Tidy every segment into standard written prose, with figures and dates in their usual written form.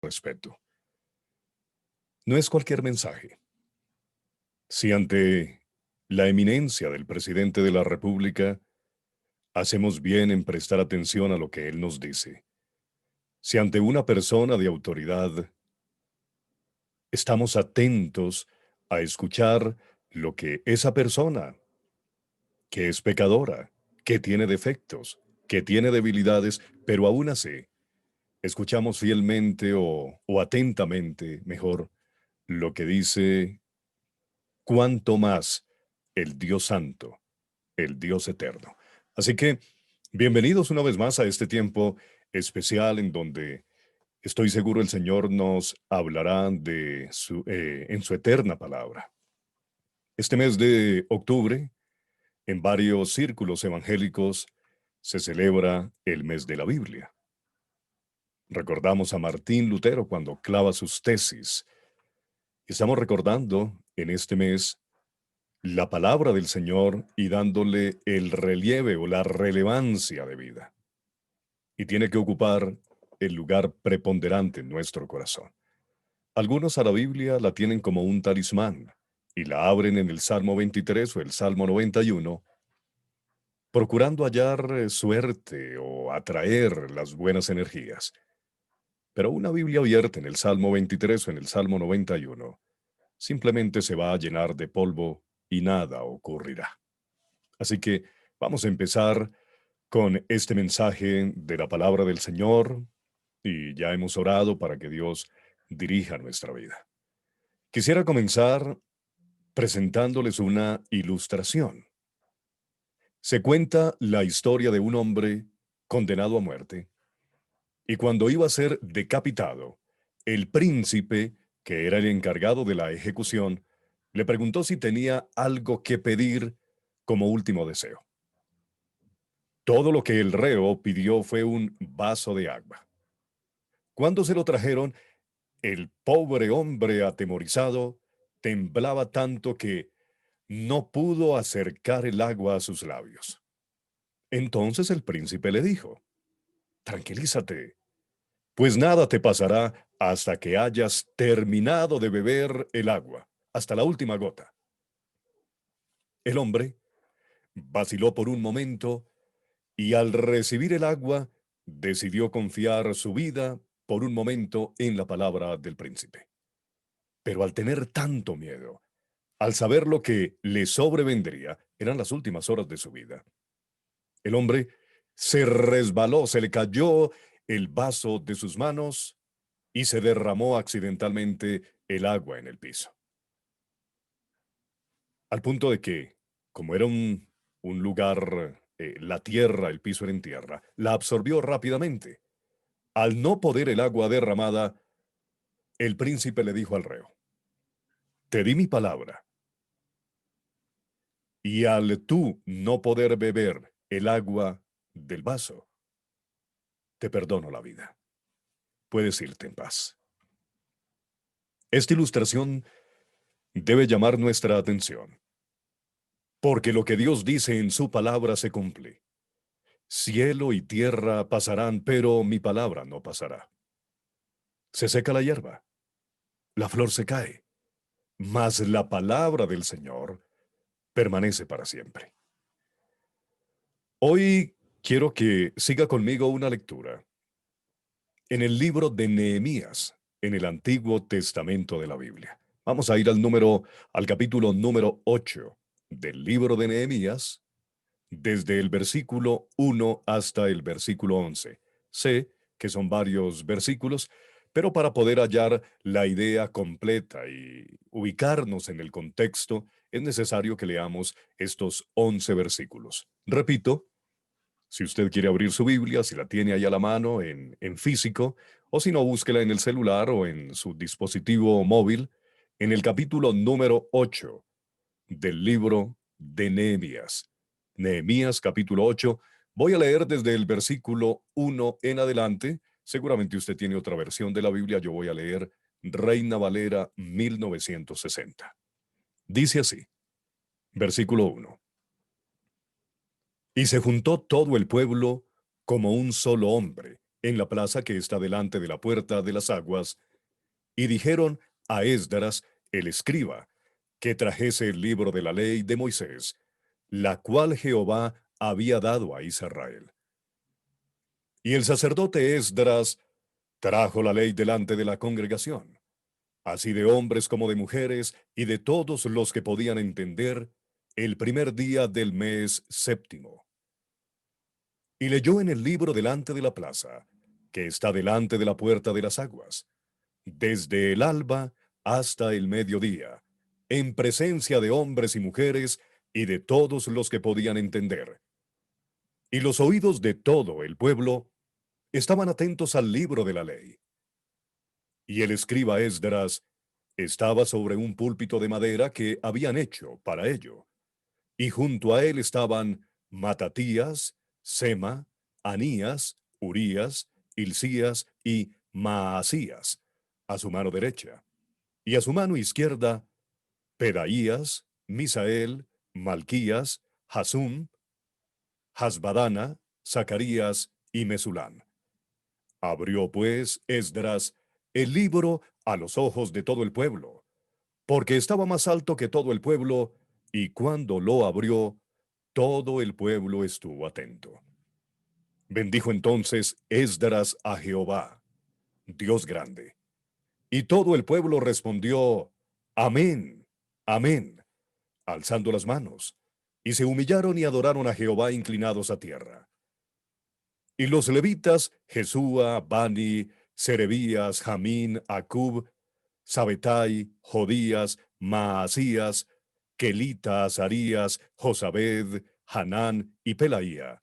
respeto. No es cualquier mensaje. Si ante la eminencia del presidente de la República, hacemos bien en prestar atención a lo que él nos dice. Si ante una persona de autoridad, estamos atentos a escuchar lo que esa persona, que es pecadora, que tiene defectos, que tiene debilidades, pero aún así, escuchamos fielmente o atentamente, mejor, lo que dice, cuanto más el Dios Santo, el Dios Eterno. Así que, bienvenidos una vez más a este tiempo especial en donde estoy seguro el Señor nos hablará en su eterna palabra. Este mes de octubre, en varios círculos evangélicos, se celebra el mes de la Biblia. Recordamos a Martín Lutero cuando clava sus tesis. Estamos recordando en este mes la palabra del Señor y dándole el relieve o la relevancia de vida. Y tiene que ocupar el lugar preponderante en nuestro corazón. Algunos a la Biblia la tienen como un talismán y la abren en el Salmo 23 o el Salmo 91, procurando hallar suerte o atraer las buenas energías. Pero una Biblia abierta en el Salmo 23 o en el Salmo 91 simplemente se va a llenar de polvo y nada ocurrirá. Así que vamos a empezar con este mensaje de la palabra del Señor y ya hemos orado para que Dios dirija nuestra vida. Quisiera comenzar presentándoles una ilustración. Se cuenta la historia de un hombre condenado a muerte y cuando iba a ser decapitado, el príncipe, que era el encargado de la ejecución, le preguntó si tenía algo que pedir como último deseo. Todo lo que el reo pidió fue un vaso de agua. Cuando se lo trajeron, el pobre hombre atemorizado temblaba tanto que no pudo acercar el agua a sus labios. Entonces el príncipe le dijo, tranquilízate, pues nada te pasará hasta que hayas terminado de beber el agua, hasta la última gota. El hombre vaciló por un momento y al recibir el agua, decidió confiar su vida por un momento en la palabra del príncipe. Pero al tener tanto miedo, al saber lo que le sobrevendría, eran las últimas horas de su vida. El hombre se resbaló, se le cayó el vaso de sus manos y se derramó accidentalmente el agua en el piso. Al punto de que, como era un lugar, la tierra, el piso era en tierra, la absorbió rápidamente. Al no poder el agua derramada, el príncipe le dijo al reo, te di mi palabra, y al tú no poder beber el agua del vaso, te perdono la vida. Puedes irte en paz. Esta ilustración debe llamar nuestra atención, porque lo que Dios dice en su palabra se cumple. Cielo y tierra pasarán, pero mi palabra no pasará. Se seca la hierba, la flor se cae, mas la palabra del Señor permanece para siempre. Hoy quiero que siga conmigo una lectura en el libro de Nehemías, en el Antiguo Testamento de la Biblia. Vamos a ir al capítulo número 8 del libro de Nehemías, desde el versículo 1 hasta el versículo 11. Sé que son varios versículos, pero para poder hallar la idea completa y ubicarnos en el contexto, es necesario que leamos estos 11 versículos. Repito, si usted quiere abrir su Biblia, si la tiene ahí a la mano en físico, o si no, búsquela en el celular o en su dispositivo móvil, en el capítulo número 8 del libro de Nehemías. Nehemías capítulo 8. Voy a leer desde el versículo 1 en adelante. Seguramente usted tiene otra versión de la Biblia. Yo voy a leer Reina Valera 1960. Dice así, versículo 1. Y se juntó todo el pueblo como un solo hombre, en la plaza que está delante de la puerta de las aguas, y dijeron a Esdras, el escriba, que trajese el libro de la ley de Moisés, la cual Jehová había dado a Israel. Y el sacerdote Esdras trajo la ley delante de la congregación, así de hombres como de mujeres y de todos los que podían entender, el primer día del mes séptimo. Y leyó en el libro delante de la plaza, que está delante de la puerta de las aguas, desde el alba hasta el mediodía, en presencia de hombres y mujeres y de todos los que podían entender. Y los oídos de todo el pueblo estaban atentos al libro de la ley. Y el escriba Esdras estaba sobre un púlpito de madera que habían hecho para ello, y junto a él estaban Matatías, Sema, Anías, Urías, Hilcías y Maasías, a su mano derecha, y a su mano izquierda, Pedaías, Misael, Malquías, Hasum, Hasbadana, Zacarías y Mesulán. Abrió pues Esdras el libro a los ojos de todo el pueblo, porque estaba más alto que todo el pueblo, y cuando lo abrió, todo el pueblo estuvo atento. Bendijo entonces Esdras a Jehová, Dios grande. Y todo el pueblo respondió, Amén, Amén, alzando las manos, y se humillaron y adoraron a Jehová inclinados a tierra. Y los levitas, Jesúa, Bani, Serebías, Jamín, Acub, Sabetai, Jodías, Maasías, Kelita, Azarías, Josabed, Hanán y Pelaía,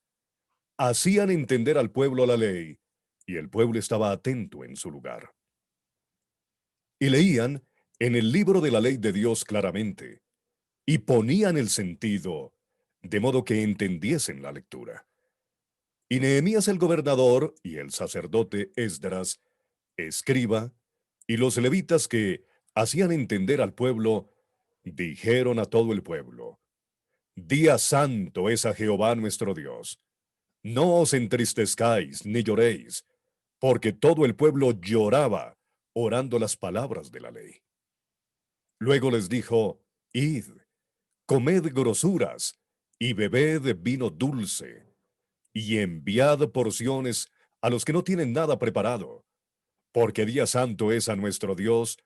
hacían entender al pueblo la ley, y el pueblo estaba atento en su lugar. Y leían en el libro de la ley de Dios claramente, y ponían el sentido, de modo que entendiesen la lectura. Y Nehemías el gobernador y el sacerdote Esdras, escriba, y los levitas que hacían entender al pueblo, dijeron a todo el pueblo, Día santo es a Jehová nuestro Dios. No os entristezcáis ni lloréis, porque todo el pueblo lloraba, orando las palabras de la ley. Luego les dijo, Id, comed grosuras, y bebed vino dulce, y enviad porciones a los que no tienen nada preparado, porque día santo es a nuestro Dios,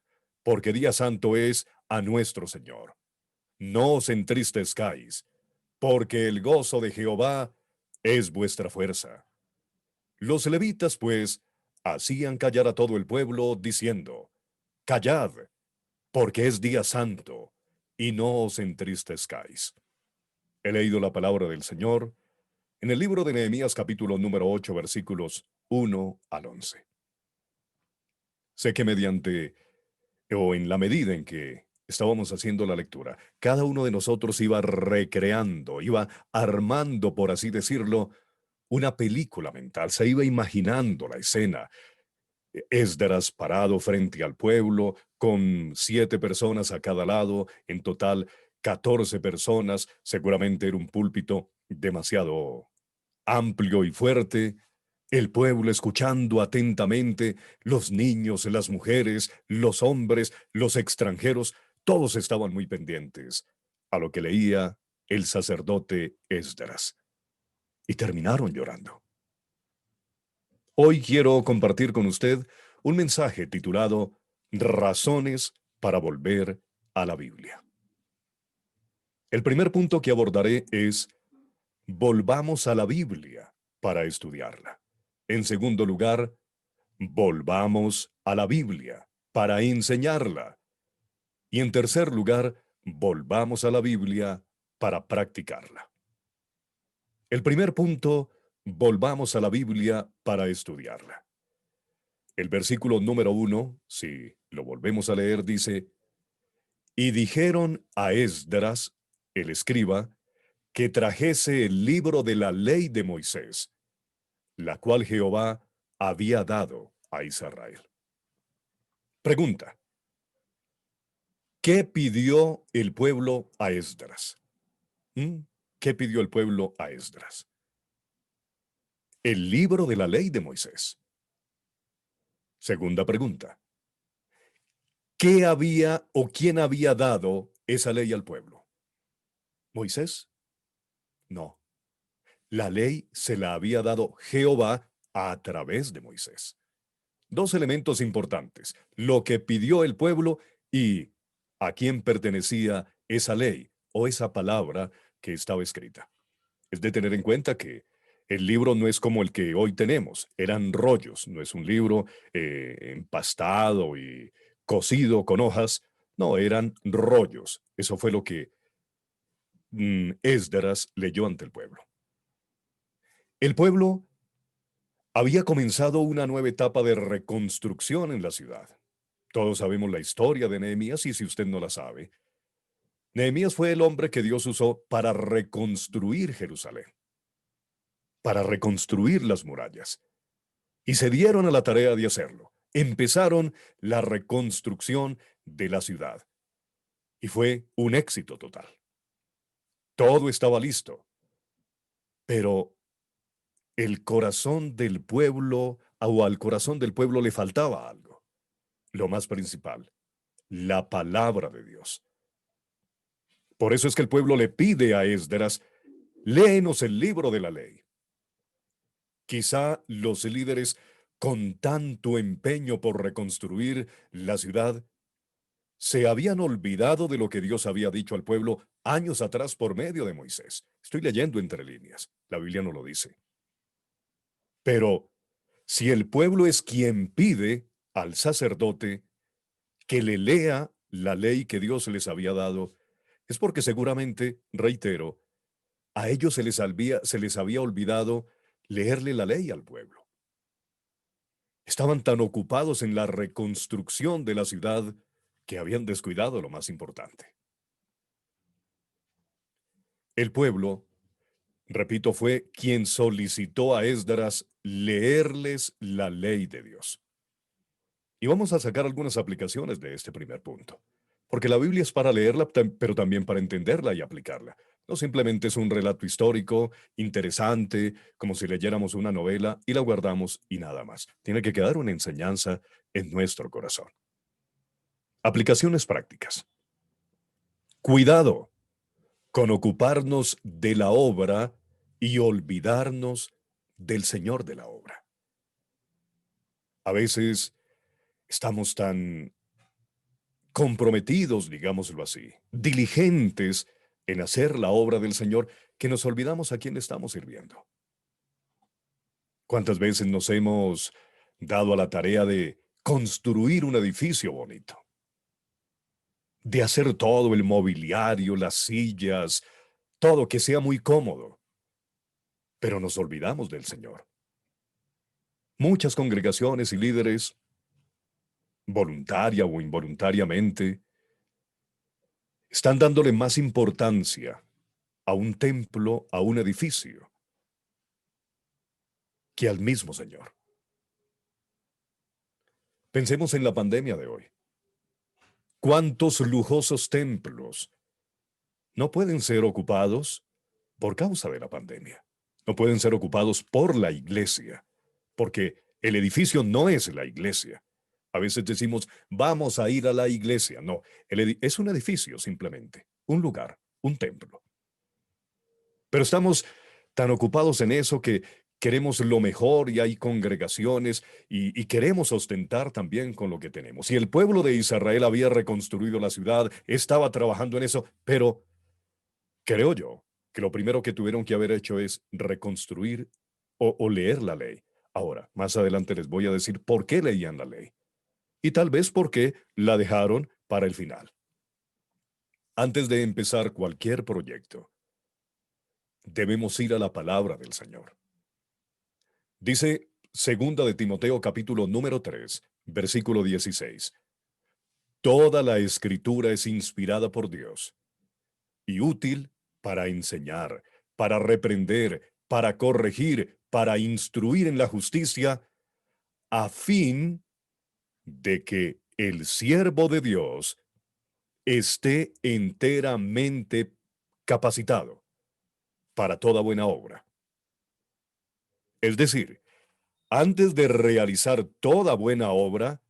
porque día santo es a nuestro Señor. No os entristezcáis, porque el gozo de Jehová es vuestra fuerza. Los levitas, pues, hacían callar a todo el pueblo, diciendo, Callad, porque es día santo, y no os entristezcáis. He leído la palabra del Señor en el libro de Nehemías capítulo número 8 versículos 1 al 11. Sé que mediante o en la medida en que estábamos haciendo la lectura, cada uno de nosotros iba recreando, iba armando, por así decirlo, una película mental, se iba imaginando la escena. Esdras parado frente al pueblo, con 7 personas a cada lado, en total 14 personas, seguramente era un púlpito demasiado amplio y fuerte, el pueblo escuchando atentamente, los niños, las mujeres, los hombres, los extranjeros, todos estaban muy pendientes a lo que leía el sacerdote Esdras. Y terminaron llorando. Hoy quiero compartir con usted un mensaje titulado Razones para volver a la Biblia. El primer punto que abordaré es volvamos a la Biblia para estudiarla. En segundo lugar, volvamos a la Biblia para enseñarla. Y en tercer lugar, volvamos a la Biblia para practicarla. El primer punto, volvamos a la Biblia para estudiarla. El versículo número 1, si lo volvemos a leer, dice, y dijeron a Esdras, el escriba, que trajese el libro de la ley de Moisés, la cual Jehová había dado a Israel. Pregunta, ¿qué pidió el pueblo a Esdras? ¿Mm? ¿Qué pidió el pueblo a Esdras? El libro de la ley de Moisés. Segunda pregunta. ¿Qué había o quién había dado esa ley al pueblo? ¿Moisés? No. La ley se la había dado Jehová a través de Moisés. Dos elementos importantes, lo que pidió el pueblo y a quién pertenecía esa ley o esa palabra que estaba escrita. Es de tener en cuenta que el libro no es como el que hoy tenemos, eran rollos, no es un libro empastado y cosido con hojas, no, eran rollos. Eso fue lo que Esdras leyó ante el pueblo. El pueblo había comenzado una nueva etapa de reconstrucción en la ciudad. Todos sabemos la historia de Nehemías y si usted no la sabe, Nehemías fue el hombre que Dios usó para reconstruir Jerusalén, para reconstruir las murallas. Y se dieron a la tarea de hacerlo. Empezaron la reconstrucción de la ciudad. Y fue un éxito total. Todo estaba listo. Pero el corazón del pueblo, o al corazón del pueblo le faltaba algo. Lo más principal, la palabra de Dios. Por eso es que el pueblo le pide a Esdras, léenos el libro de la ley. Quizá los líderes, con tanto empeño por reconstruir la ciudad, se habían olvidado de lo que Dios había dicho al pueblo años atrás por medio de Moisés. Estoy leyendo entre líneas, la Biblia no lo dice. Pero si el pueblo es quien pide al sacerdote que le lea la ley que Dios les había dado, es porque seguramente, reitero, a ellos se les había olvidado leerle la ley al pueblo. Estaban tan ocupados en la reconstrucción de la ciudad que habían descuidado lo más importante. El pueblo, repito, fue quien solicitó a Esdras leerles la ley de Dios. Y vamos a sacar algunas aplicaciones de este primer punto. Porque la Biblia es para leerla, pero también para entenderla y aplicarla. No simplemente es un relato histórico, interesante, como si leyéramos una novela y la guardamos y nada más. Tiene que quedar una enseñanza en nuestro corazón. Aplicaciones prácticas. Cuidado con ocuparnos de la obra y olvidarnos del Señor de la obra. A veces estamos tan comprometidos, digámoslo así, diligentes en hacer la obra del Señor, que nos olvidamos a quién le estamos sirviendo. ¿Cuántas veces nos hemos dado a la tarea de construir un edificio bonito? De hacer todo el mobiliario, las sillas, todo que sea muy cómodo, pero nos olvidamos del Señor. Muchas congregaciones y líderes, voluntaria o involuntariamente, están dándole más importancia a un templo, a un edificio, que al mismo Señor. Pensemos en la pandemia de hoy. ¿Cuántos lujosos templos no pueden ser ocupados por causa de la pandemia? No pueden ser ocupados por la iglesia, porque el edificio no es la iglesia. A veces decimos, vamos a ir a la iglesia. No, es un edificio simplemente, un lugar, un templo. Pero estamos tan ocupados en eso que queremos lo mejor y hay congregaciones y queremos ostentar también con lo que tenemos. Y el pueblo de Israel había reconstruido la ciudad, estaba trabajando en eso, pero creo yo que lo primero que tuvieron que haber hecho es reconstruir o leer la ley. Ahora, más adelante les voy a decir por qué leían la ley y tal vez por qué la dejaron para el final. Antes de empezar cualquier proyecto, debemos ir a la palabra del Señor. Dice Segunda de Timoteo capítulo número 3, versículo 16. Toda la escritura es inspirada por Dios y útil para enseñar, para reprender, para corregir, para instruir en la justicia, a fin de que el siervo de Dios esté enteramente capacitado para toda buena obra. Es decir, Antes de realizar toda buena obra,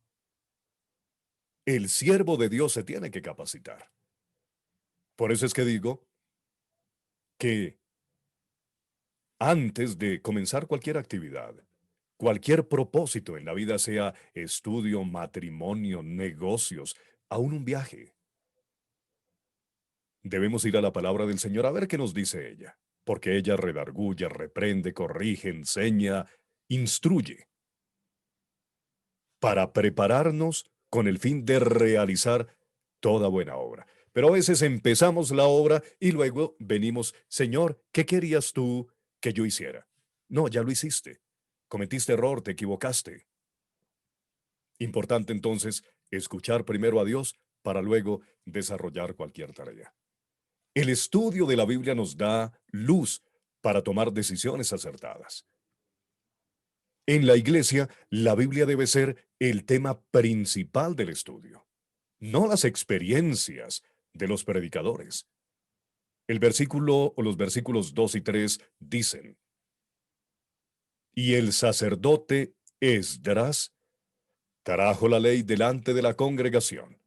el siervo de Dios se tiene que capacitar. Por eso es que digo que antes de comenzar cualquier actividad, cualquier propósito en la vida, sea estudio, matrimonio, negocios, aún un viaje, debemos ir a la palabra del Señor a ver qué nos dice ella, porque ella redarguye, reprende, corrige, enseña, instruye, para prepararnos con el fin de realizar toda buena obra. Pero a veces empezamos la obra y luego venimos, Señor, ¿qué querías tú que yo hiciera? No, ya lo hiciste. Cometiste error, te equivocaste. Importante entonces escuchar primero a Dios para luego desarrollar cualquier tarea. El estudio de la Biblia nos da luz para tomar decisiones acertadas. En la iglesia, la Biblia debe ser el tema principal del estudio, no las experiencias de los predicadores. El versículo o los versículos 2 y 3 dicen, y el sacerdote Esdras trajo la ley delante de la congregación,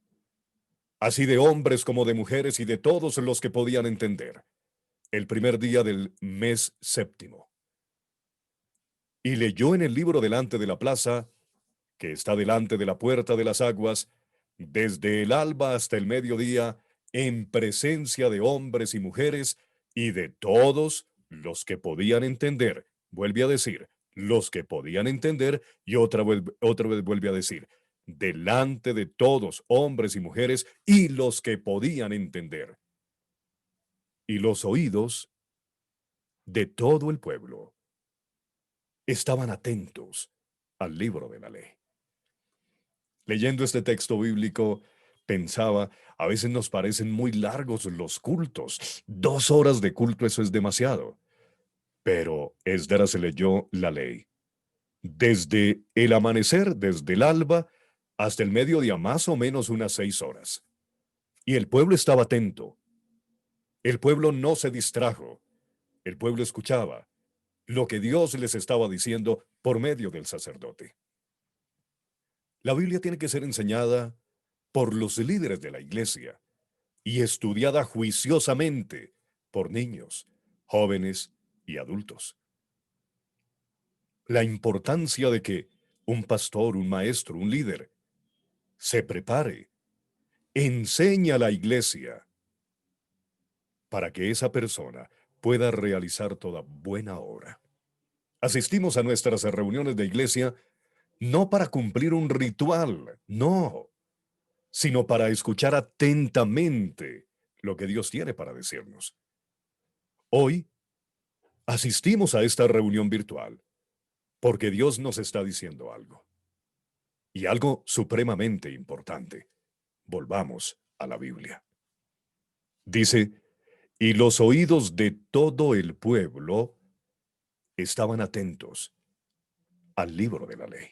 así de hombres como de mujeres y de todos los que podían entender, el primer día del mes séptimo. Y leyó en el libro delante de la plaza, que está delante de la puerta de las aguas, desde el alba hasta el mediodía, en presencia de hombres y mujeres y de todos los que podían entender. Vuelve a decir, los que podían entender, y otra vez vuelve a decir, delante de todos, hombres y mujeres, y los que podían entender. Y los oídos de todo el pueblo estaban atentos al libro de la ley. Leyendo este texto bíblico, pensaba, a veces nos parecen muy largos los cultos. 2 horas de culto, eso es demasiado. Pero Esdras se leyó la ley. Desde el amanecer, desde el alba, hasta el mediodía, más o menos unas 6 horas. Y el pueblo estaba atento. El pueblo no se distrajo. El pueblo escuchaba lo que Dios les estaba diciendo por medio del sacerdote. La Biblia tiene que ser enseñada por los líderes de la iglesia y estudiada juiciosamente por niños, jóvenes y adultos. La importancia de que un pastor, un maestro, un líder se prepare, enseñe a la iglesia para que esa persona pueda realizar toda buena obra. Asistimos a nuestras reuniones de iglesia no para cumplir un ritual, no, sino para escuchar atentamente lo que Dios tiene para decirnos. Hoy asistimos a esta reunión virtual porque Dios nos está diciendo algo. Y algo supremamente importante. Volvamos a la Biblia. Dice, y los oídos de todo el pueblo estaban atentos al libro de la ley.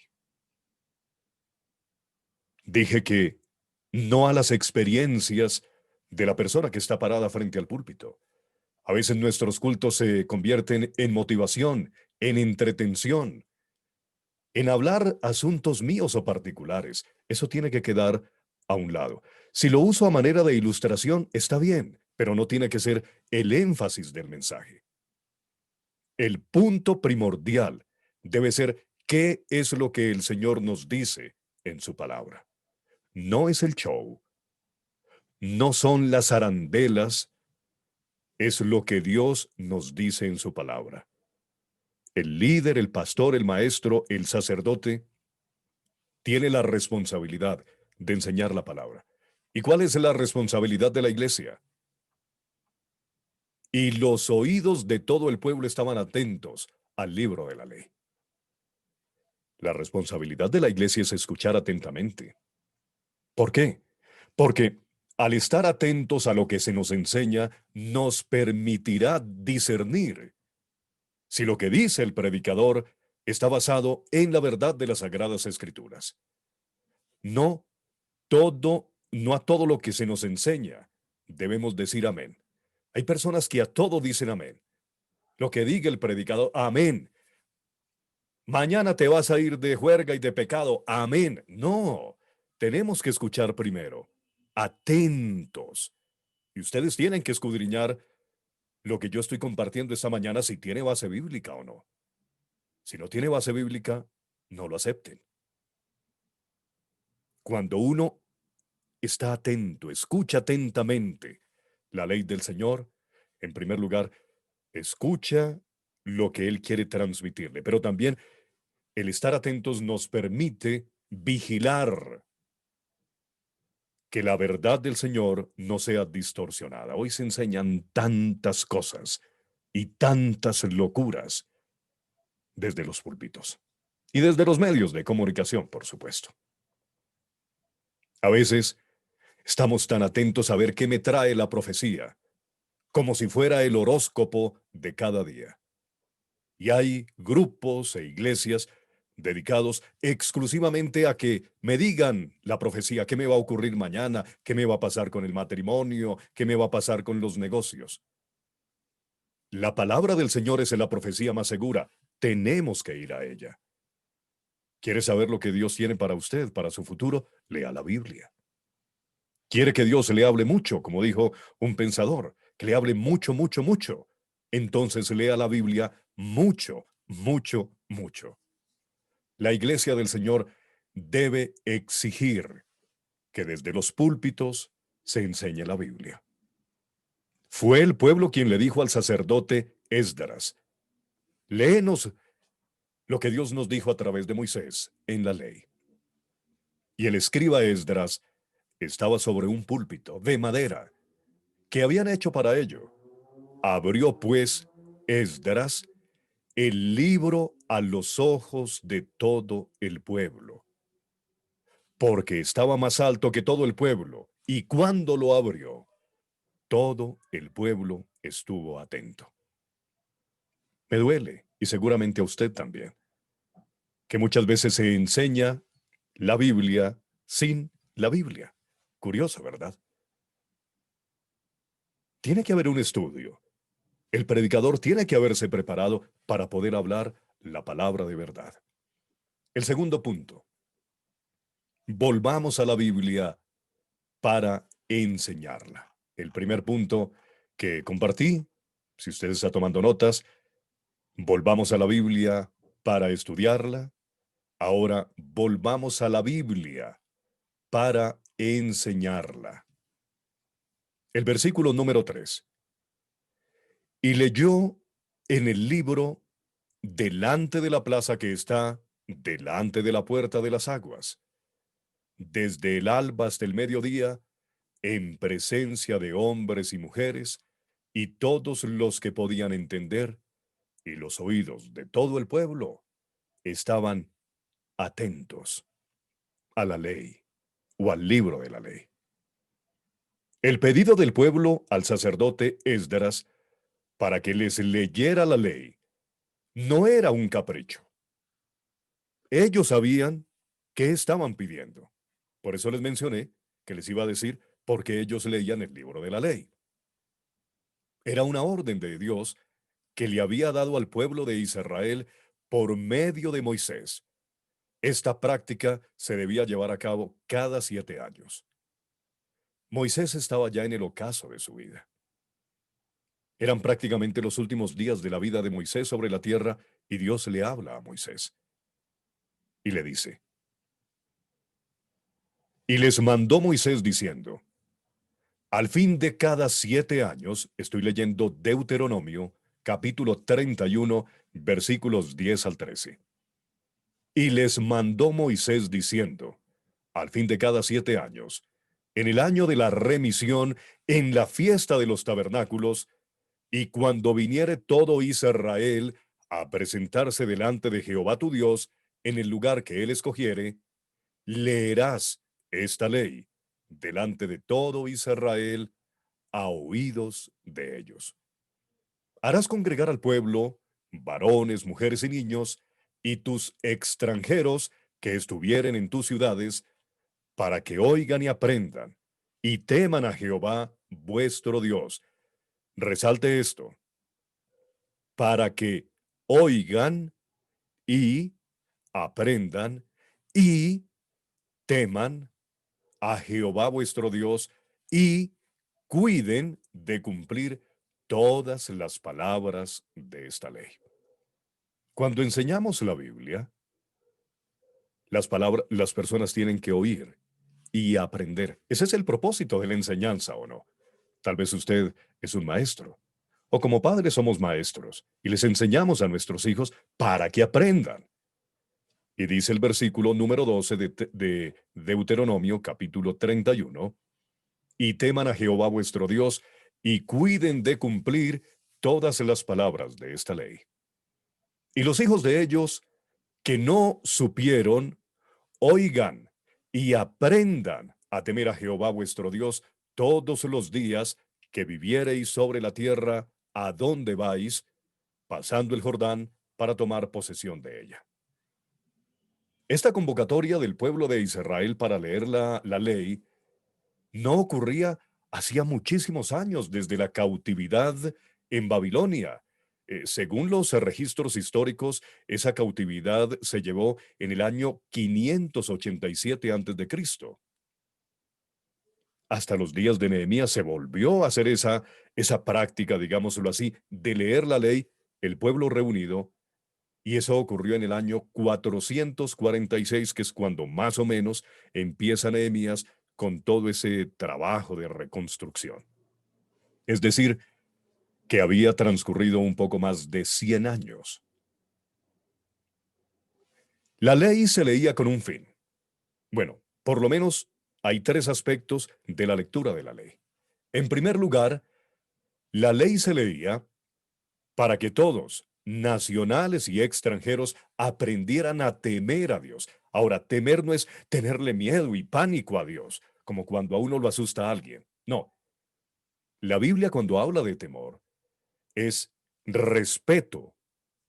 Dije que no a las experiencias de la persona que está parada frente al púlpito. A veces nuestros cultos se convierten en motivación, en entretención, en hablar asuntos míos o particulares. Eso tiene que quedar a un lado. Si lo uso a manera de ilustración, está bien, pero no tiene que ser el énfasis del mensaje. El punto primordial debe ser qué es lo que el Señor nos dice en su palabra. No es el show, no son las arandelas, es lo que Dios nos dice en su palabra. El líder, el pastor, el maestro, el sacerdote, tiene la responsabilidad de enseñar la palabra. ¿Y cuál es la responsabilidad de la iglesia? Y los oídos de todo el pueblo estaban atentos al libro de la ley. La responsabilidad de la iglesia es escuchar atentamente. ¿Por qué? Porque al estar atentos a lo que se nos enseña, nos permitirá discernir si lo que dice el predicador está basado en la verdad de las Sagradas Escrituras. No no a todo lo que se nos enseña debemos decir amén. Hay personas que a todo dicen amén. Lo que diga el predicador, amén. Mañana te vas a ir de juerga y de pecado. Amén. No, tenemos que escuchar primero. Atentos. Y ustedes tienen que escudriñar lo que yo estoy compartiendo esta mañana, si tiene base bíblica o no. Si no tiene base bíblica, no lo acepten. Cuando uno está atento, escucha atentamente la ley del Señor, en primer lugar, escucha lo que Él quiere transmitirle, pero también el estar atentos nos permite vigilar que la verdad del Señor no sea distorsionada. Hoy se enseñan tantas cosas y tantas locuras desde los púlpitos y desde los medios de comunicación, por supuesto. A veces estamos tan atentos a ver qué me trae la profecía, como si fuera el horóscopo de cada día. Y hay grupos e iglesias dedicados exclusivamente a que me digan la profecía, qué me va a ocurrir mañana, qué me va a pasar con el matrimonio, qué me va a pasar con los negocios. La palabra del Señor es la profecía más segura. Tenemos que ir a ella. ¿Quiere saber lo que Dios tiene para usted, para su futuro? Lea la Biblia. ¿Quiere que Dios le hable mucho, como dijo un pensador, que le hable mucho, mucho, mucho? Entonces lea la Biblia mucho, mucho, mucho. La iglesia del Señor debe exigir que desde los púlpitos se enseñe la Biblia. Fue el pueblo quien le dijo al sacerdote Esdras: léenos lo que Dios nos dijo a través de Moisés en la ley. Y el escriba Esdras estaba sobre un púlpito de madera que habían hecho para ello. Abrió pues Esdras el libro a los ojos de todo el pueblo, porque estaba más alto que todo el pueblo, y cuando lo abrió, todo el pueblo estuvo atento. Me duele, y seguramente a usted también, que muchas veces se enseña la Biblia sin la Biblia. Curioso, ¿verdad? Tiene que haber un estudio. El predicador tiene que haberse preparado para poder hablar la palabra de verdad. El segundo punto: volvamos a la Biblia para enseñarla. El primer punto que compartí, si usted está tomando notas, volvamos a la Biblia para estudiarla. Ahora volvamos a la Biblia para enseñarla. El versículo número 3. Y leyó en el libro delante de la plaza que está delante de la puerta de las aguas, desde el alba hasta el mediodía, en presencia de hombres y mujeres, y todos los que podían entender, y los oídos de todo el pueblo estaban atentos a la ley o al libro de la ley. El pedido del pueblo al sacerdote Esdras para que les leyera la ley no era un capricho. Ellos sabían qué estaban pidiendo. Por eso les mencioné que les iba a decir por qué ellos leían el libro de la ley. Era una orden de Dios que le había dado al pueblo de Israel por medio de Moisés. Esta práctica se debía llevar a cabo cada 7 años. Moisés estaba ya en el ocaso de su vida. Eran prácticamente los últimos días de la vida de Moisés sobre la tierra, y Dios le habla a Moisés y le dice: y les mandó Moisés diciendo, al fin de cada 7 años, estoy leyendo Deuteronomio, capítulo 31, versículos 10 al 13. Y les mandó Moisés diciendo, al fin de cada 7 años, en el año de la remisión, en la fiesta de los tabernáculos, y cuando viniere todo Israel a presentarse delante de Jehová tu Dios, en el lugar que él escogiere, leerás esta ley delante de todo Israel a oídos de ellos. Harás congregar al pueblo, varones, mujeres y niños, y tus extranjeros que estuvieren en tus ciudades, para que oigan y aprendan, y teman a Jehová vuestro Dios. Resalte esto: para que oigan y aprendan y teman a Jehová vuestro Dios y cuiden de cumplir todas las palabras de esta ley. Cuando enseñamos la Biblia, las personas tienen que oír y aprender. Ese es el propósito de la enseñanza, ¿o no? Tal vez usted es un maestro, o como padres somos maestros, y les enseñamos a nuestros hijos para que aprendan. Y dice el versículo número 12 de Deuteronomio, capítulo 31, y teman a Jehová vuestro Dios, y cuiden de cumplir todas las palabras de esta ley. Y los hijos de ellos que no supieron, oigan y aprendan a temer a Jehová vuestro Dios todos los días que viviereis sobre la tierra a donde vais, pasando el Jordán para tomar posesión de ella. Esta convocatoria del pueblo de Israel para leer la ley no ocurría hacía muchísimos años desde la cautividad en Babilonia. Según los registros históricos, esa cautividad se llevó en el año 587 a.C. Hasta los días de Nehemías se volvió a hacer esa práctica, digámoslo así, de leer la ley, el pueblo reunido, y eso ocurrió en el año 446, que es cuando más o menos empieza Nehemías con todo ese trabajo de reconstrucción. Es decir, que había transcurrido un poco más de 100 años. La ley se leía con un fin. Bueno, por lo menos hay tres aspectos de la lectura de la ley. En primer lugar, la ley se leía para que todos, nacionales y extranjeros, aprendieran a temer a Dios. Ahora, temer no es tenerle miedo y pánico a Dios, como cuando a uno lo asusta a alguien. No. La Biblia, cuando habla de temor, es respeto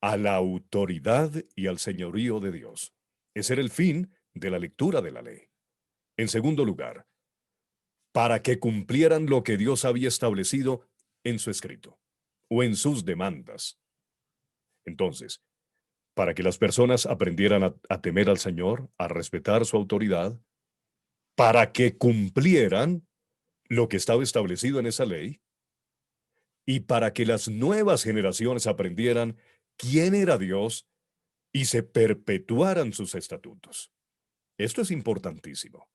a la autoridad y al señorío de Dios. Ese era el fin de la lectura de la ley. En segundo lugar, para que cumplieran lo que Dios había establecido en su escrito o en sus demandas. Entonces, para que las personas aprendieran a temer al Señor, a respetar su autoridad, para que cumplieran lo que estaba establecido en esa ley, y para que las nuevas generaciones aprendieran quién era Dios y se perpetuaran sus estatutos. Esto es importantísimo.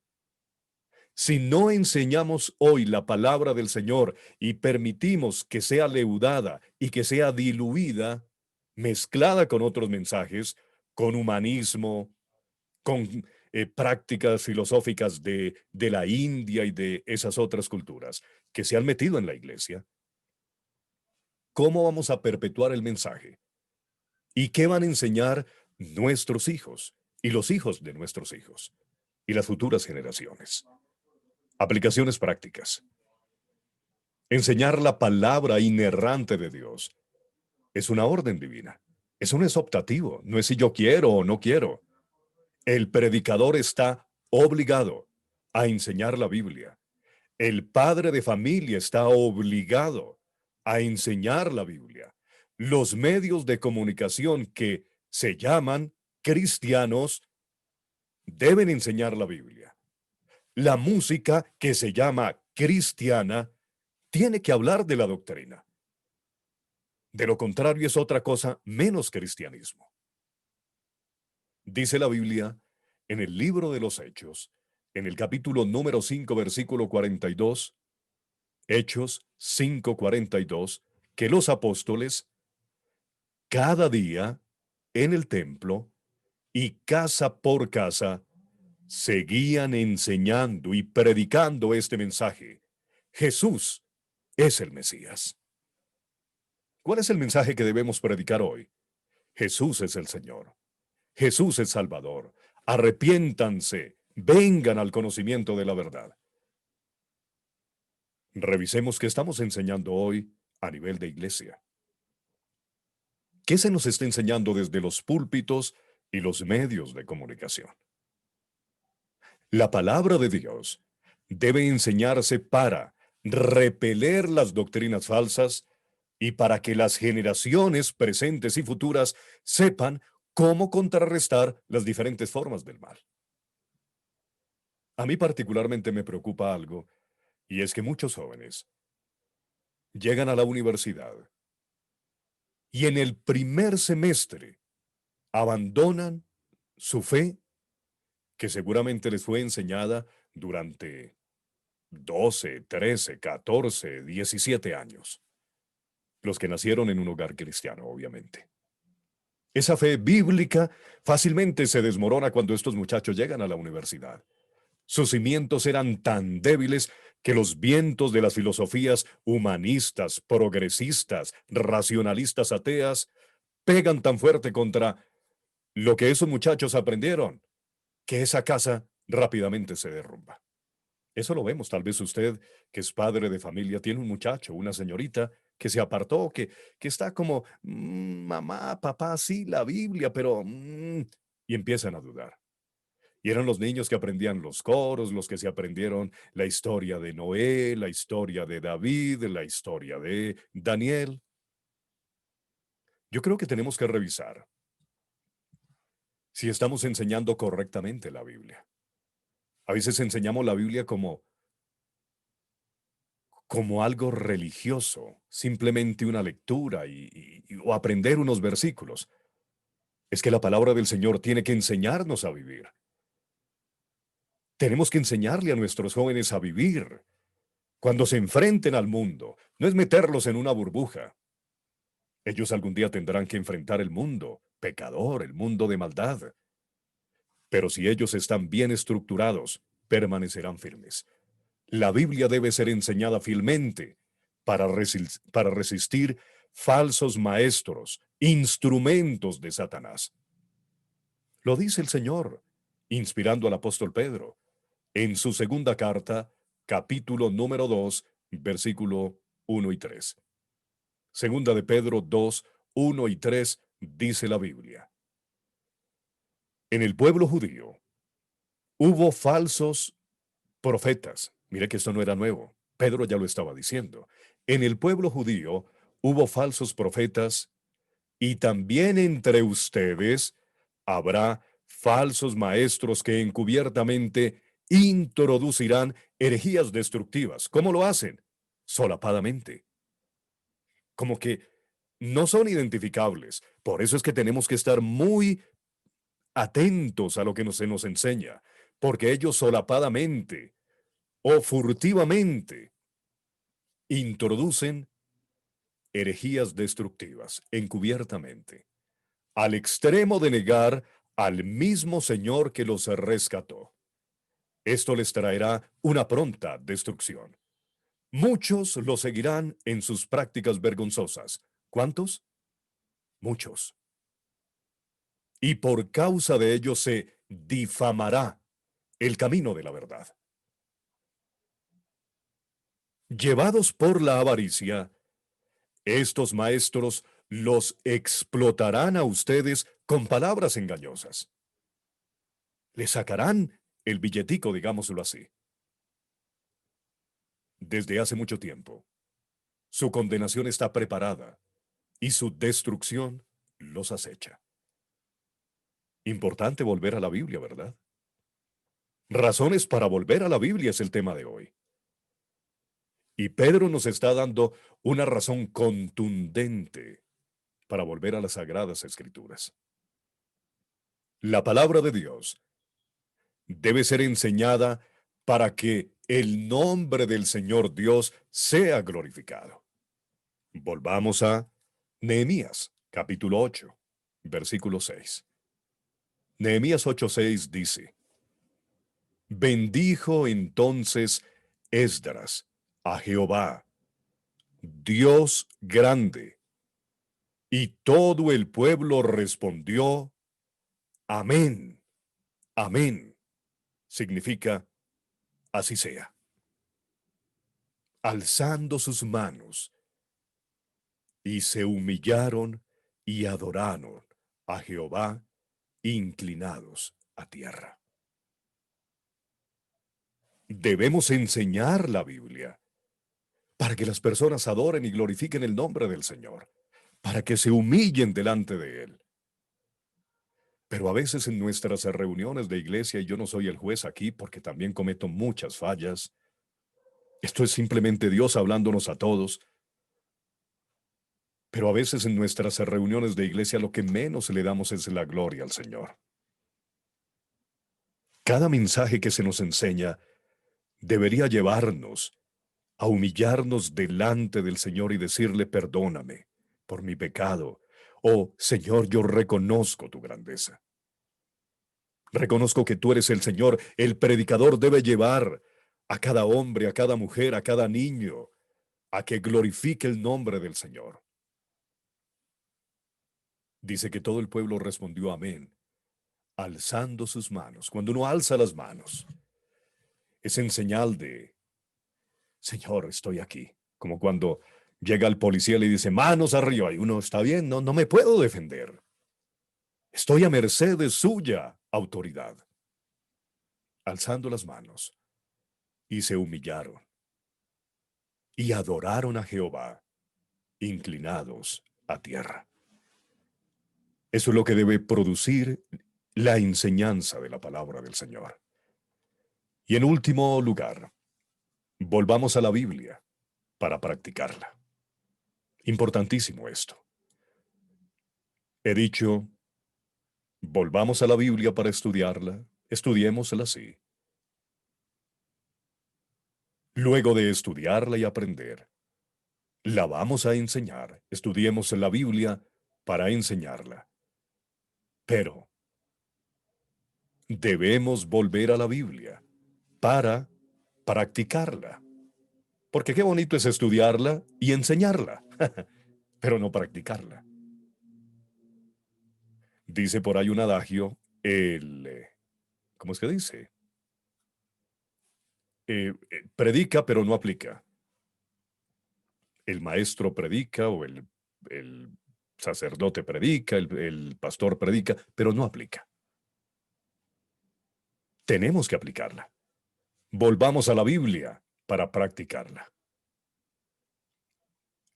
Si no enseñamos hoy la palabra del Señor y permitimos que sea leudada y que sea diluida, mezclada con otros mensajes, con humanismo, con prácticas filosóficas de la India y de esas otras culturas que se han metido en la iglesia, ¿cómo vamos a perpetuar el mensaje? ¿Y qué van a enseñar nuestros hijos y los hijos de nuestros hijos y las futuras generaciones? Aplicaciones prácticas. Enseñar la palabra inerrante de Dios es una orden divina. Eso no es optativo, no es si yo quiero o no quiero. El predicador está obligado a enseñar la Biblia. El padre de familia está obligado a enseñar la Biblia. Los medios de comunicación que se llaman cristianos deben enseñar la Biblia. La música que se llama cristiana tiene que hablar de la doctrina. De lo contrario es otra cosa menos cristianismo. Dice la Biblia en el libro de los Hechos, en el capítulo número 5, versículo 42, Hechos 5:42, que los apóstoles cada día en el templo y casa por casa seguían enseñando y predicando este mensaje. Jesús es el Mesías. ¿Cuál es el mensaje que debemos predicar hoy? Jesús es el Señor. Jesús es Salvador. Arrepiéntanse, vengan al conocimiento de la verdad. Revisemos qué estamos enseñando hoy a nivel de iglesia. ¿Qué se nos está enseñando desde los púlpitos y los medios de comunicación? La palabra de Dios debe enseñarse para repeler las doctrinas falsas y para que las generaciones presentes y futuras sepan cómo contrarrestar las diferentes formas del mal. A mí particularmente me preocupa algo, y es que muchos jóvenes llegan a la universidad y en el primer semestre abandonan su fe, que seguramente les fue enseñada durante 12, 13, 14, 17 años. Los que nacieron en un hogar cristiano, obviamente. Esa fe bíblica fácilmente se desmorona cuando estos muchachos llegan a la universidad. Sus cimientos eran tan débiles que los vientos de las filosofías humanistas, progresistas, racionalistas ateas pegan tan fuerte contra lo que esos muchachos aprendieron, que esa casa rápidamente se derrumba. Eso lo vemos, tal vez usted, que es padre de familia, tiene un muchacho, una señorita que se apartó, que está como, mamá, papá, sí, la Biblia, pero y empiezan a dudar. Y eran los niños que aprendían los coros, los que se aprendieron la historia de Noé, la historia de David, la historia de Daniel. Yo creo que tenemos que revisar si estamos enseñando correctamente la Biblia. A veces enseñamos la Biblia como algo religioso, simplemente una lectura o aprender unos versículos. Es que la palabra del Señor tiene que enseñarnos a vivir. Tenemos que enseñarle a nuestros jóvenes a vivir. Cuando se enfrenten al mundo, no es meterlos en una burbuja. Ellos algún día tendrán que enfrentar el mundo pecador, el mundo de maldad. Pero si ellos están bien estructurados, permanecerán firmes. La Biblia debe ser enseñada fielmente para resistir falsos maestros, instrumentos de Satanás. Lo dice el Señor, inspirando al apóstol Pedro, en su segunda carta, capítulo número 2, versículo 1 y 3. Segunda de Pedro 2, 1 y 3, dice la Biblia. En el pueblo judío hubo falsos profetas. Mire que esto no era nuevo. Pedro ya lo estaba diciendo. En el pueblo judío hubo falsos profetas y también entre ustedes habrá falsos maestros que encubiertamente introducirán herejías destructivas. ¿Cómo lo hacen? Solapadamente. Como que no son identificables. Por eso es que tenemos que estar muy atentos a lo que se nos enseña, porque ellos solapadamente o furtivamente introducen herejías destructivas encubiertamente, al extremo de negar al mismo Señor que los rescató. Esto les traerá una pronta destrucción. Muchos lo seguirán en sus prácticas vergonzosas. ¿Cuántos? Muchos. Y por causa de ello se difamará el camino de la verdad. Llevados por la avaricia, estos maestros los explotarán a ustedes con palabras engañosas. Les sacarán el billetico, digámoslo así. Desde hace mucho tiempo, su condenación está preparada y su destrucción los acecha. Importante volver a la Biblia, ¿verdad? Razones para volver a la Biblia es el tema de hoy. Y Pedro nos está dando una razón contundente para volver a las Sagradas Escrituras. La palabra de Dios debe ser enseñada para que el nombre del Señor Dios sea glorificado. Volvamos a Nehemías, capítulo 8, versículo 6. Nehemías 8:6 dice: Bendijo entonces Esdras a Jehová, Dios grande, y todo el pueblo respondió: Amén, amén. Significa, así sea. Alzando sus manos, y se humillaron y adoraron a Jehová, inclinados a tierra. Debemos enseñar la Biblia para que las personas adoren y glorifiquen el nombre del Señor, para que se humillen delante de Él. Pero a veces en nuestras reuniones de iglesia, y yo no soy el juez aquí porque también cometo muchas fallas, esto es simplemente Dios hablándonos a todos, pero a veces en nuestras reuniones de iglesia lo que menos le damos es la gloria al Señor. Cada mensaje que se nos enseña debería llevarnos a humillarnos delante del Señor y decirle perdóname por mi pecado. Oh, Señor, yo reconozco tu grandeza. Reconozco que tú eres el Señor. El predicador debe llevar a cada hombre, a cada mujer, a cada niño, a que glorifique el nombre del Señor. Dice que todo el pueblo respondió amén, alzando sus manos. Cuando uno alza las manos, es en señal de, Señor, estoy aquí. Como cuando llega el policía y le dice, manos arriba, y uno está bien, no me puedo defender. Estoy a merced de suya autoridad. Alzando las manos, y se humillaron, y adoraron a Jehová, inclinados a tierra. Eso es lo que debe producir la enseñanza de la palabra del Señor. Y en último lugar, volvamos a la Biblia para practicarla. Importantísimo esto. He dicho, volvamos a la Biblia para estudiarla, estudiémosla así. Luego de estudiarla y aprender, la vamos a enseñar. Estudiemos la Biblia para enseñarla. Pero debemos volver a la Biblia para practicarla. Porque qué bonito es estudiarla y enseñarla, pero no practicarla. Dice por ahí un adagio, ¿cómo es que dice? Predica pero no aplica. El maestro predica o el sacerdote predica, el pastor predica, pero no aplica. Tenemos que aplicarla. Volvamos a la Biblia para practicarla.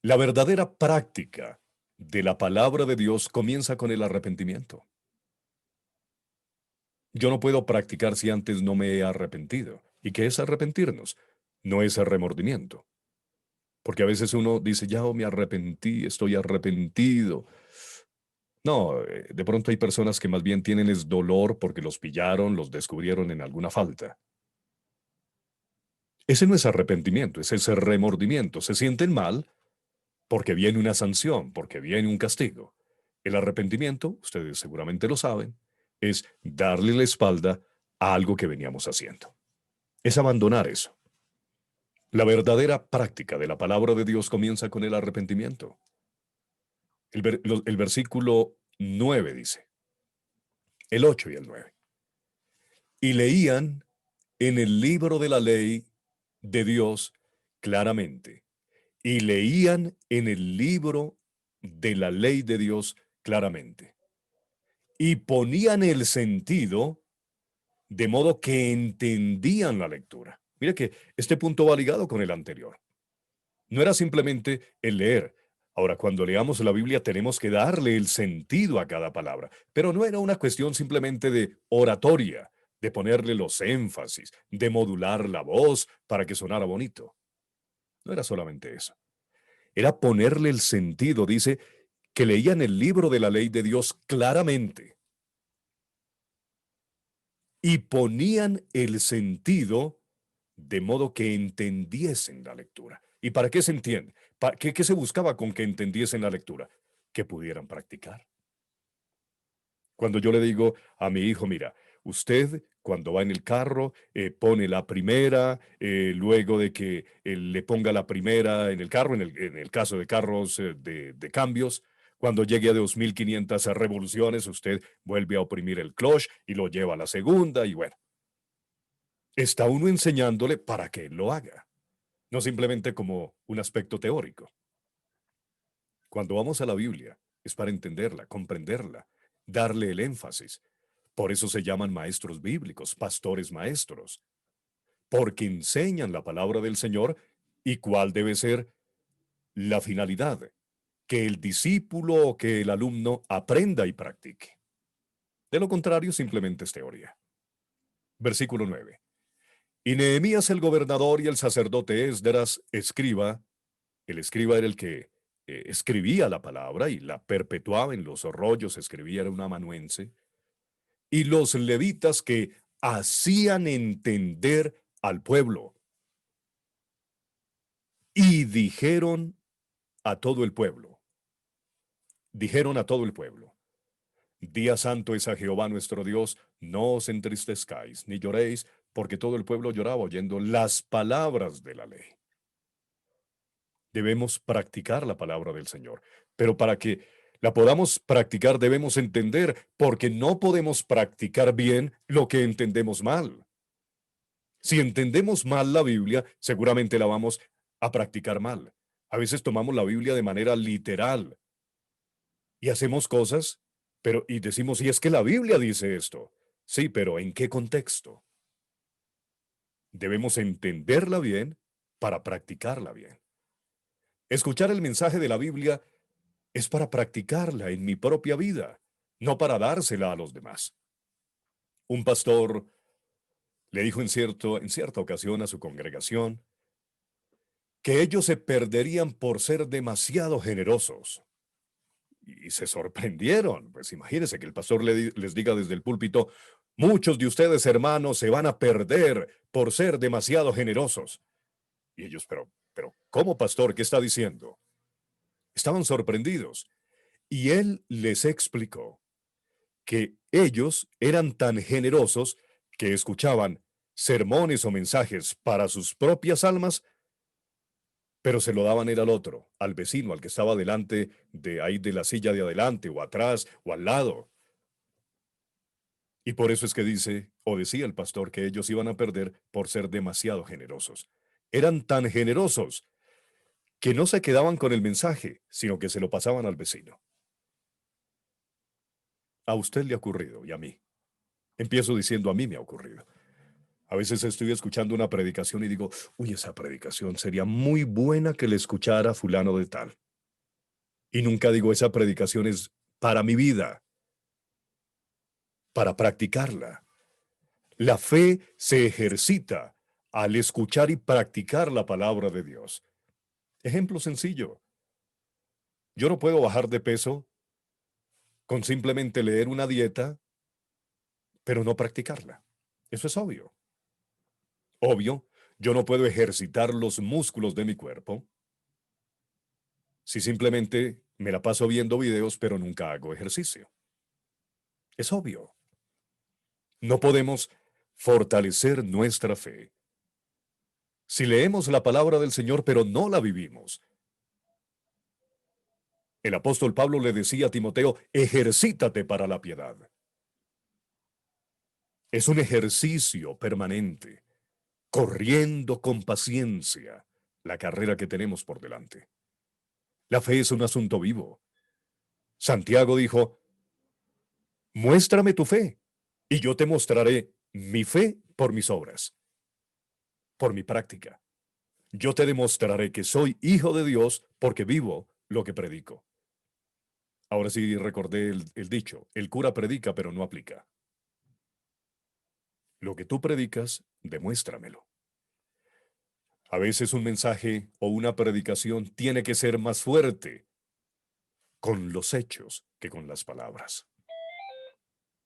La verdadera práctica de la palabra de Dios comienza con el arrepentimiento. Yo no puedo practicar si antes no me he arrepentido. ¿Y qué es arrepentirnos? No es el remordimiento. Porque a veces uno dice, ya me arrepentí, estoy arrepentido. No, de pronto hay personas que más bien tienen es dolor porque los pillaron, los descubrieron en alguna falta. Ese no es arrepentimiento, ese es el remordimiento. Se sienten mal porque viene una sanción, porque viene un castigo. El arrepentimiento, ustedes seguramente lo saben, es darle la espalda a algo que veníamos haciendo. Es abandonar eso. La verdadera práctica de la palabra de Dios comienza con el arrepentimiento. El versículo 9 dice, el 8 y el 9. Y leían en el libro de la ley de Dios claramente. Y leían en el libro de la ley de Dios claramente. Y ponían el sentido de modo que entendían la lectura. Mira que este punto va ligado con el anterior. No era simplemente el leer. Ahora, cuando leamos la Biblia tenemos que darle el sentido a cada palabra, pero no era una cuestión simplemente de oratoria, de ponerle los énfasis, de modular la voz para que sonara bonito. No era solamente eso. Era ponerle el sentido, dice, que leían el libro de la ley de Dios claramente y ponían el sentido de modo que entendiesen la lectura. ¿Y para qué se entiende? ¿Qué se buscaba con que entendiesen la lectura? Que pudieran practicar. Cuando yo le digo a mi hijo, mira, usted cuando va en el carro pone la primera, luego de que le ponga la primera en el carro, en el caso de carros de cambios, cuando llegue a 2500 revoluciones, usted vuelve a oprimir el clutch y lo lleva a la segunda y bueno, está uno enseñándole para que él lo haga, no simplemente como un aspecto teórico. Cuando vamos a la Biblia es para entenderla, comprenderla, darle el énfasis. Por eso se llaman maestros bíblicos, pastores maestros, porque enseñan la palabra del Señor y cuál debe ser la finalidad, que el discípulo o que el alumno aprenda y practique. De lo contrario, simplemente es teoría. Versículo 9. Y Nehemías el gobernador y el sacerdote Esdras, escriba, el escriba era el que escribía la palabra y la perpetuaba en los rollos, escribía, era un amanuense, y los levitas que hacían entender al pueblo. Y dijeron a todo el pueblo, día santo es a Jehová nuestro Dios, no os entristezcáis, ni lloréis, porque todo el pueblo lloraba oyendo las palabras de la ley. Debemos practicar la palabra del Señor, pero para que la podamos practicar debemos entender, porque no podemos practicar bien lo que entendemos mal. Si entendemos mal la Biblia, seguramente la vamos a practicar mal. A veces tomamos la Biblia de manera literal y hacemos cosas, y decimos, y es que la Biblia dice esto. Sí, pero ¿en qué contexto? Debemos entenderla bien para practicarla bien. Escuchar el mensaje de la Biblia es para practicarla en mi propia vida, no para dársela a los demás. Un pastor le dijo en cierta ocasión a su congregación que ellos se perderían por ser demasiado generosos. Y se sorprendieron. Pues imagínense que el pastor les diga desde el púlpito, muchos de ustedes, hermanos, se van a perder por ser demasiado generosos. Y ellos, pero, ¿cómo, pastor? ¿Qué está diciendo? Estaban sorprendidos. Y él les explicó que ellos eran tan generosos que escuchaban sermones o mensajes para sus propias almas, pero se lo daban era al otro, al vecino, al que estaba delante de ahí de la silla de adelante, o atrás, o al lado. Y por eso es que dice, o decía el pastor, que ellos iban a perder por ser demasiado generosos. Eran tan generosos que no se quedaban con el mensaje, sino que se lo pasaban al vecino. A usted le ha ocurrido y a mí. Empiezo diciendo a mí me ha ocurrido. A veces estoy escuchando una predicación y digo, uy, esa predicación sería muy buena que le escuchara fulano de tal. Y nunca digo, esa predicación es para mi vida, para practicarla. La fe se ejercita al escuchar y practicar la palabra de Dios. Ejemplo sencillo. Yo no puedo bajar de peso con simplemente leer una dieta, pero no practicarla. Eso es obvio. Obvio, yo no puedo ejercitar los músculos de mi cuerpo si simplemente me la paso viendo videos, pero nunca hago ejercicio. Es obvio. No podemos fortalecer nuestra fe si leemos la palabra del Señor, pero no la vivimos. El apóstol Pablo le decía a Timoteo, ejercítate para la piedad. Es un ejercicio permanente, corriendo con paciencia la carrera que tenemos por delante. La fe es un asunto vivo. Santiago dijo, muéstrame tu fe, y yo te mostraré mi fe por mis obras, por mi práctica. Yo te demostraré que soy hijo de Dios porque vivo lo que predico. Ahora sí recordé el dicho, el cura predica pero no aplica. Lo que tú predicas, demuéstramelo. A veces un mensaje o una predicación tiene que ser más fuerte con los hechos que con las palabras.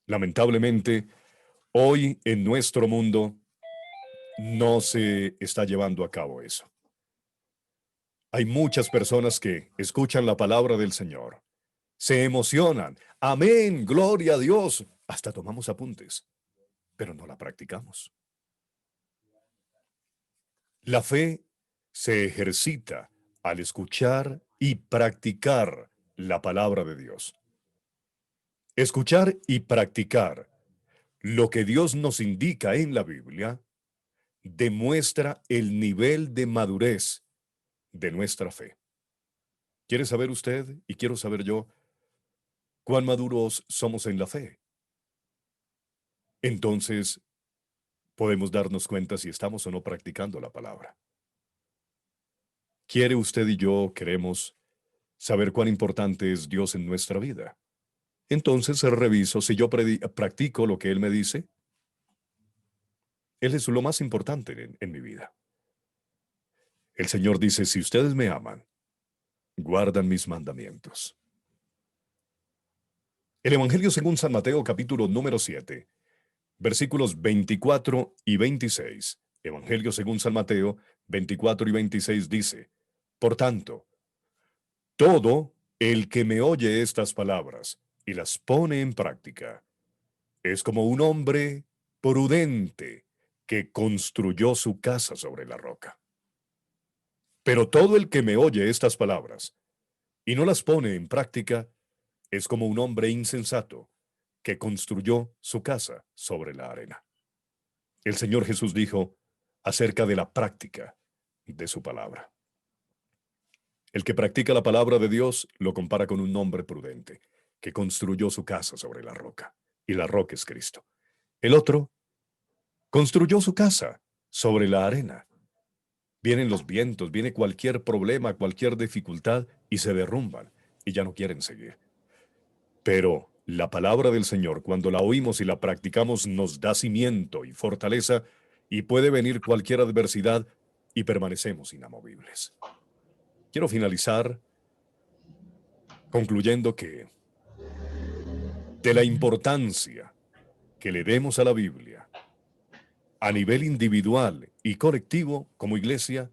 Lamentablemente, hoy en nuestro mundo no se está llevando a cabo eso. Hay muchas personas que escuchan la palabra del Señor, se emocionan, amén, gloria a Dios, hasta tomamos apuntes, pero no la practicamos. La fe se ejercita al escuchar y practicar la palabra de Dios. Escuchar y practicar lo que Dios nos indica en la Biblia demuestra el nivel de madurez de nuestra fe. ¿Quiere saber usted y quiero saber yo cuán maduros somos en la fe? Entonces, podemos darnos cuenta si estamos o no practicando la palabra. ¿Quiere usted y yo queremos saber cuán importante es Dios en nuestra vida? Entonces reviso si yo practico lo que Él me dice. Él es lo más importante en mi vida. El Señor dice, si ustedes me aman, guardan mis mandamientos. El Evangelio según San Mateo, capítulo número 7, versículos 24 y 26. Evangelio según San Mateo, 24 y 26 dice, por tanto, todo el que me oye estas palabras y las pone en práctica, es como un hombre prudente que construyó su casa sobre la roca. Pero todo el que me oye estas palabras y no las pone en práctica, es como un hombre insensato que construyó su casa sobre la arena. El Señor Jesús dijo acerca de la práctica de su palabra. El que practica la palabra de Dios lo compara con un hombre prudente que construyó su casa sobre la roca, y la roca es Cristo. El otro construyó su casa sobre la arena. Vienen los vientos, viene cualquier problema, cualquier dificultad y se derrumban y ya no quieren seguir. Pero la palabra del Señor, cuando la oímos y la practicamos, nos da cimiento y fortaleza y puede venir cualquier adversidad y permanecemos inamovibles. Quiero finalizar concluyendo que de la importancia que le demos a la Biblia a nivel individual y colectivo como iglesia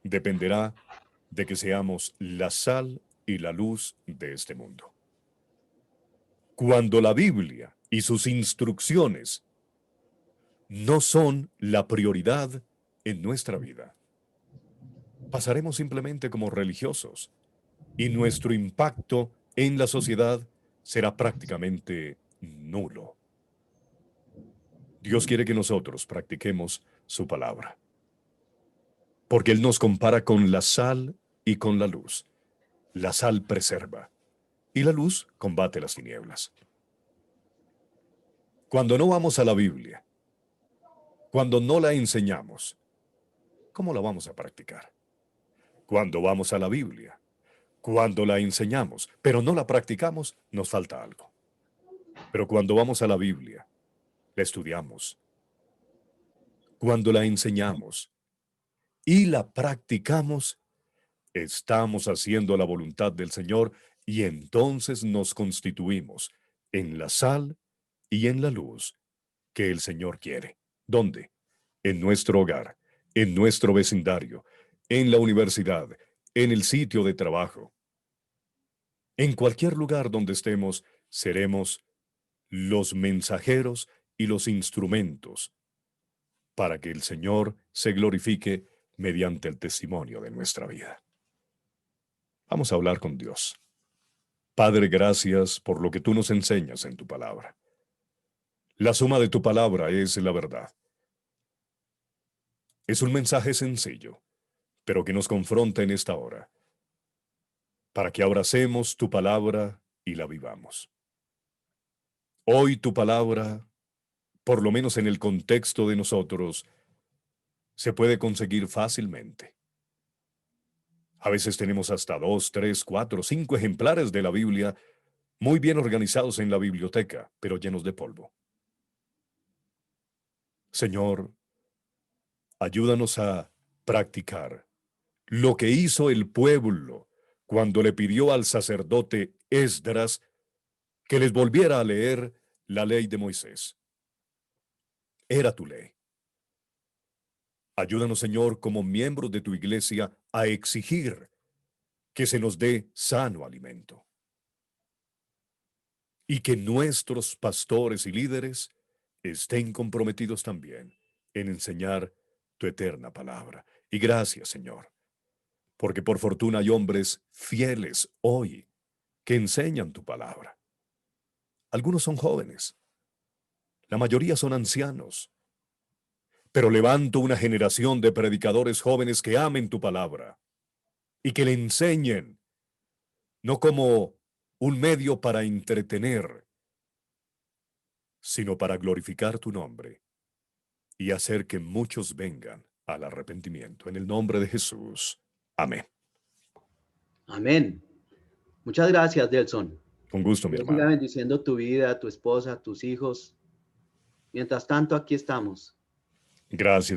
dependerá de que seamos la sal y la luz de este mundo. Cuando la Biblia y sus instrucciones no son la prioridad en nuestra vida, pasaremos simplemente como religiosos y nuestro impacto en la sociedad será prácticamente nulo. Dios quiere que nosotros practiquemos su palabra, porque Él nos compara con la sal y con la luz. La sal preserva y la luz combate las tinieblas. Cuando no vamos a la Biblia, cuando no la enseñamos, ¿cómo la vamos a practicar? Cuando vamos a la Biblia, cuando la enseñamos, pero no la practicamos, nos falta algo. Pero cuando vamos a la Biblia, la estudiamos, cuando la enseñamos y la practicamos, estamos haciendo la voluntad del Señor y entonces nos constituimos en la sal y en la luz que el Señor quiere. ¿Dónde? En nuestro hogar, en nuestro vecindario, en la universidad, en el sitio de trabajo. En cualquier lugar donde estemos, seremos los mensajeros y los instrumentos para que el Señor se glorifique mediante el testimonio de nuestra vida. Vamos a hablar con Dios. Padre, gracias por lo que tú nos enseñas en tu palabra. La suma de tu palabra es la verdad. Es un mensaje sencillo, pero que nos confronta en esta hora, para que abracemos tu palabra y la vivamos. Hoy tu palabra, por lo menos en el contexto de nosotros, se puede conseguir fácilmente. A veces tenemos hasta 2, 3, 4, 5 ejemplares de la Biblia muy bien organizados en la biblioteca, pero llenos de polvo. Señor, ayúdanos a practicar lo que hizo el pueblo cuando le pidió al sacerdote Esdras que les volviera a leer la ley de Moisés. Era tu ley. Ayúdanos, Señor, como miembros de tu iglesia, a exigir que se nos dé sano alimento. Y que nuestros pastores y líderes estén comprometidos también en enseñar tu eterna palabra. Y gracias, Señor, porque por fortuna hay hombres fieles hoy que enseñan tu palabra. Algunos son jóvenes, la mayoría son ancianos, pero levanto una generación de predicadores jóvenes que amen tu palabra y que le enseñen, no como un medio para entretener, sino para glorificar tu nombre y hacer que muchos vengan al arrepentimiento. En el nombre de Jesús. Amén. Amén. Muchas gracias, Delson. Un gusto, Que mi Dios siga hermano. bendiciendo tu vida, tu esposa, tus hijos. Mientras tanto, aquí estamos. Gracias.